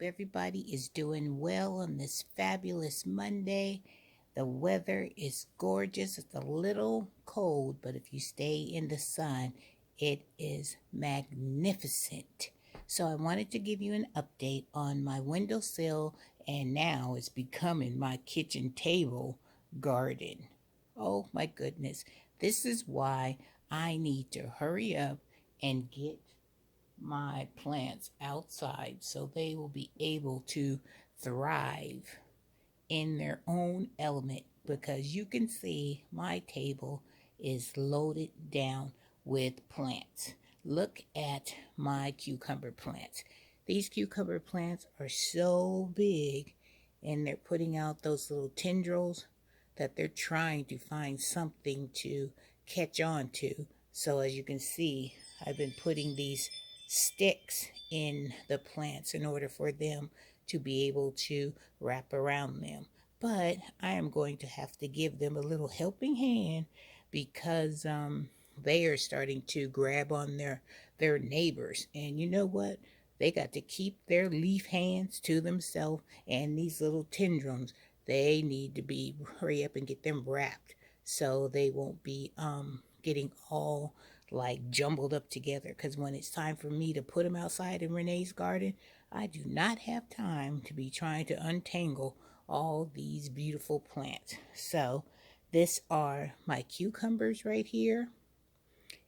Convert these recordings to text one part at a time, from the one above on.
everybody is doing well on this fabulous Monday. The weather is gorgeous. It's a little cold, but if you stay in the sun, it is magnificent. So I wanted to give you an update on my windowsill, and now it's becoming my kitchen table garden. Oh my goodness. This is why I need to hurry up and get my plants outside so they will be able to thrive in their own element, because you can see my table is loaded down with plants. Look at my cucumber plants. These cucumber plants are so big, and they're putting out those little tendrils that they're trying to find something to catch on to. So as you can see, I've been putting these sticks in the plants in order for them to be able to wrap around them. But I am going to have to give them a little helping hand, because they are starting to grab on their neighbors. And you know what? They got to keep their leaf hands to themselves, and these little tendrils, they need to be hurry up and get them wrapped so they won't be getting all like jumbled up together, because when it's time for me to put them outside in Renee's garden, I do not have time to be trying to untangle all these beautiful plants. So this are my cucumbers right here,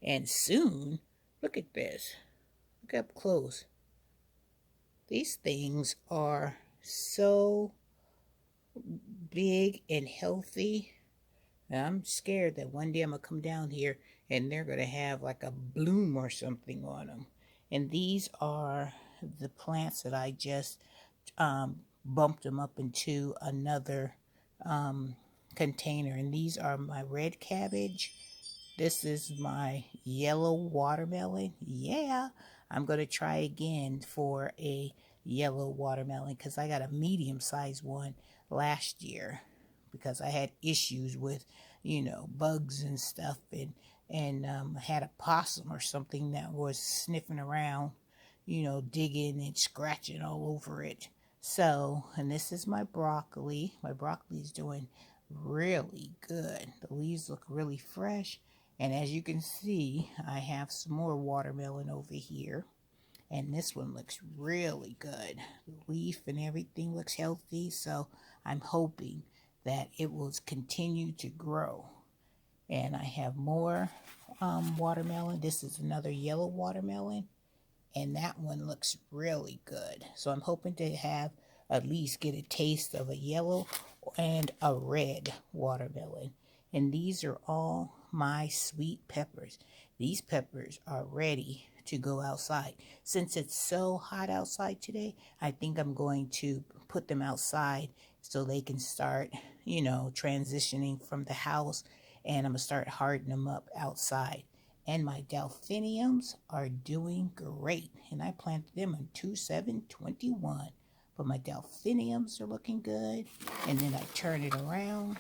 and soon, look at this, look up close. These things are so big and healthy. And I'm scared that one day I'm going to come down here and they're going to have like a bloom or something on them. And these are the plants that I just bumped them up into another container. And these are my red cabbage. This is my yellow watermelon. Yeah, I'm going to try again for a yellow watermelon, because I got a medium-sized one last year because I had issues with, bugs and stuff, and had a possum or something that was sniffing around, digging and scratching all over it. So, and this is my broccoli. My broccoli is doing really good. The leaves look really fresh. And as you can see, I have some more watermelon over here. And this one looks really good. The leaf and everything looks healthy. So I'm hoping that it will continue to grow. And I have more watermelon. This is another yellow watermelon. And that one looks really good. So I'm hoping to have at least get a taste of a yellow and a red watermelon. And these are all my sweet peppers. These peppers are ready to go outside. Since it's so hot outside today, I think I'm going to put them outside so they can start, transitioning from the house, and I'm going to start hardening them up outside. And my delphiniums are doing great, and I planted them in 2721. But my delphiniums are looking good. And then I turn it around,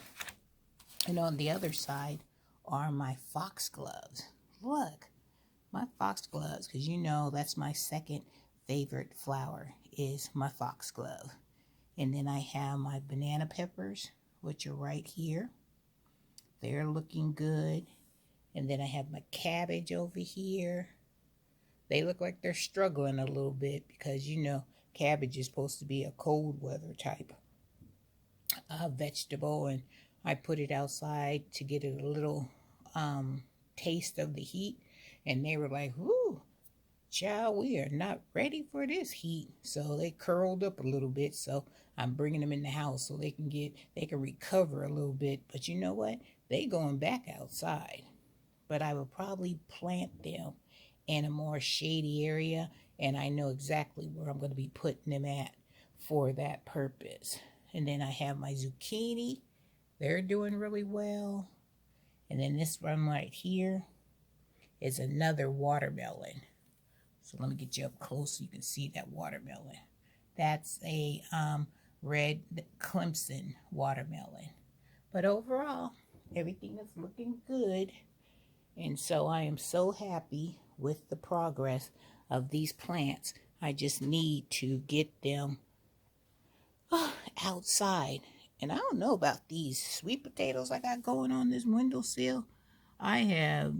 and on the other side are my foxgloves. Look, my foxgloves, because that's my second favorite flower, is my foxglove. And then I have my banana peppers, which are right here. They're looking good. And then I have my cabbage over here. They look like they're struggling a little bit because, cabbage is supposed to be a cold weather type vegetable. And I put it outside to get it a little taste of the heat. And they were like, "Whoo, child, we are not ready for this heat." So they curled up a little bit. So I'm bringing them in the house so they can recover a little bit. But you know what? They going back outside. But I will probably plant them in a more shady area, and I know exactly where I'm going to be putting them at for that purpose. And then I have my zucchini. They're doing really well. And then this one right here is another watermelon. So let me get you up close so you can see that watermelon. That's a red Clemson watermelon. But overall, everything is looking good. And so I am so happy with the progress of these plants I just need to get them outside. And I don't know about these sweet potatoes I got going on this windowsill. I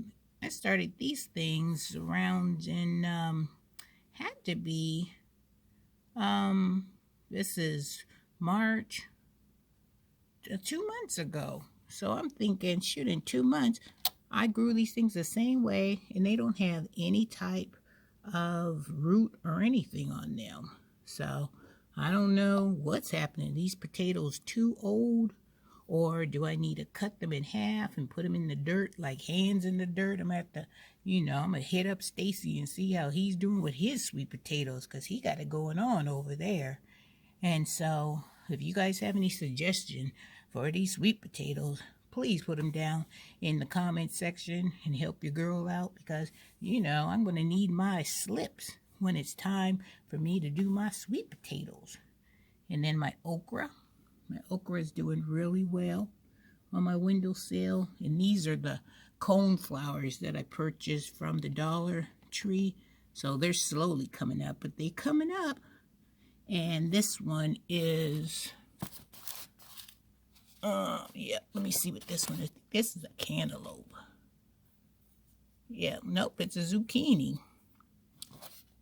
started these things around in, had to be, this is March, 2 months ago. So I'm thinking, shoot, in 2 months, I grew these things the same way, and they don't have any type of root or anything on them. So I don't know what's happening. These potatoes too old, or do I need to cut them in half and put them in the dirt, like hands in the dirt? I'm gonna have to, I'm gonna hit up Stacy and see how he's doing with his sweet potatoes, because he got it going on over there. And so if you guys have any suggestion for these sweet potatoes, please put them down in the comment section and help your girl out, because I'm going to need my slips when it's time for me to do my sweet potatoes. And then my okra is doing really well on my windowsill. And these are the cone flowers that I purchased from the Dollar Tree. So they're slowly coming up, but they're coming up. And this one is, yeah, let me see what this one is. This is a cantaloupe. Yeah, nope, it's a zucchini.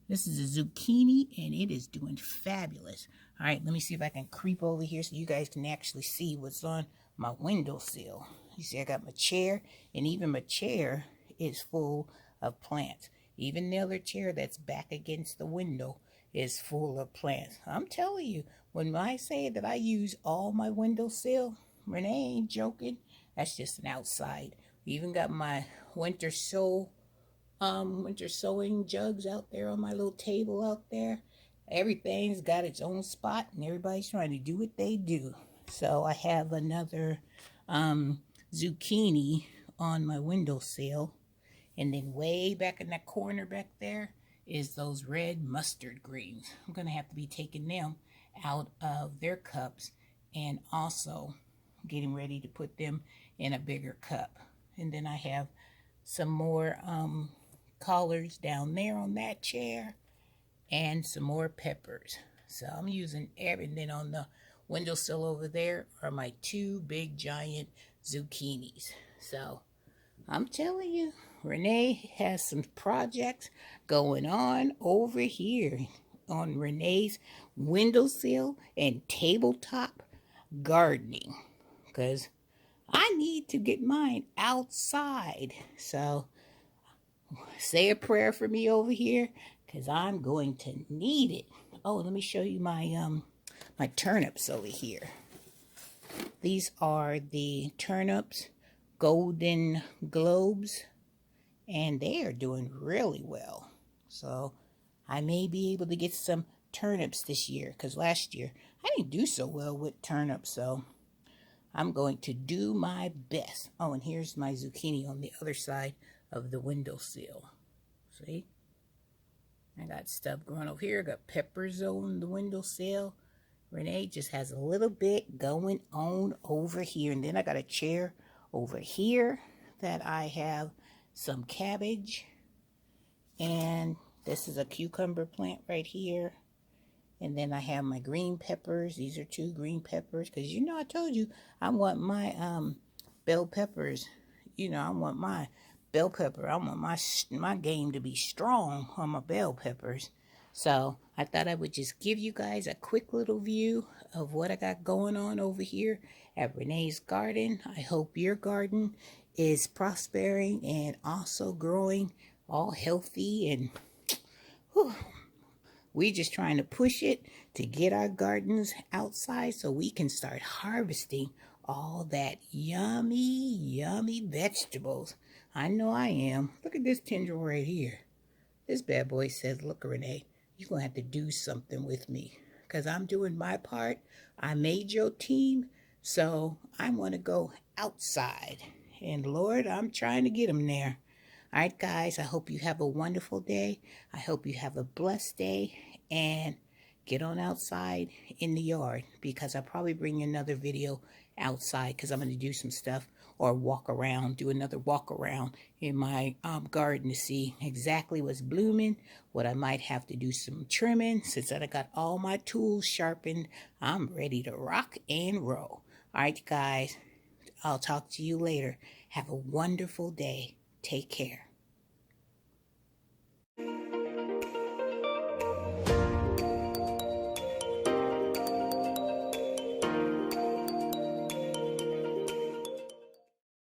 This is a zucchini, and it is doing fabulous. All right, let me see if I can creep over here so you guys can actually see what's on my windowsill. You see, I got my chair, and even my chair is full of plants. Even the other chair that's back against the window is full of plants. I'm telling you, when I say that I use all my windowsill, Renee ain't joking. That's just an outside. We even got my winter sewing jugs out there on my little table out there. Everything's got its own spot, and everybody's trying to do what they do. So I have another zucchini on my windowsill. And then way back in that corner back there is those red mustard greens. I'm going to have to be taking them out of their cups and also getting ready to put them in a bigger cup. And then I have some more collards down there on that chair and some more peppers. So I'm using and then on the windowsill over there are my two big giant zucchinis. So I'm telling you, Renee has some projects going on over here on Renee's windowsill and tabletop gardening, because I need to get mine outside. So say a prayer for me over here, because I'm going to need it. Oh, let me show you my my turnips over here. These are the turnips, Golden Globes, and they are doing really well. So I may be able to get some turnips this year, because last year I didn't do so well with turnips. So I'm going to do my best. Oh, and here's my zucchini on the other side of the windowsill. See? I got stuff growing over here. I got peppers on the windowsill. Renee just has a little bit going on over here. And then I got a chair over here that I have some cabbage. And this is a cucumber plant right here. And then I have my green peppers. These are 2 green peppers. Because I told you I want my bell peppers. I want my bell pepper. I want my game to be strong on my bell peppers. So I thought I would just give you guys a quick little view of what I got going on over here at Renee's garden. I hope your garden is prospering and also growing all healthy, and we just trying to push it to get our gardens outside so we can start harvesting all that yummy, yummy vegetables. I know I am. Look at this tendril right here. This bad boy says, look, Renee, you're going to have to do something with me, because I'm doing my part. I made your team, so I want to go outside. And Lord, I'm trying to get them there. All right, guys, I hope you have a wonderful day. I hope you have a blessed day, and get on outside in the yard, because I'll probably bring you another video outside, because I'm going to do some stuff or walk around, do another walk around in my garden to see exactly what's blooming, what I might have to do some trimming. Since I got all my tools sharpened, I'm ready to rock and roll. All right, guys, I'll talk to you later. Have a wonderful day. Take care.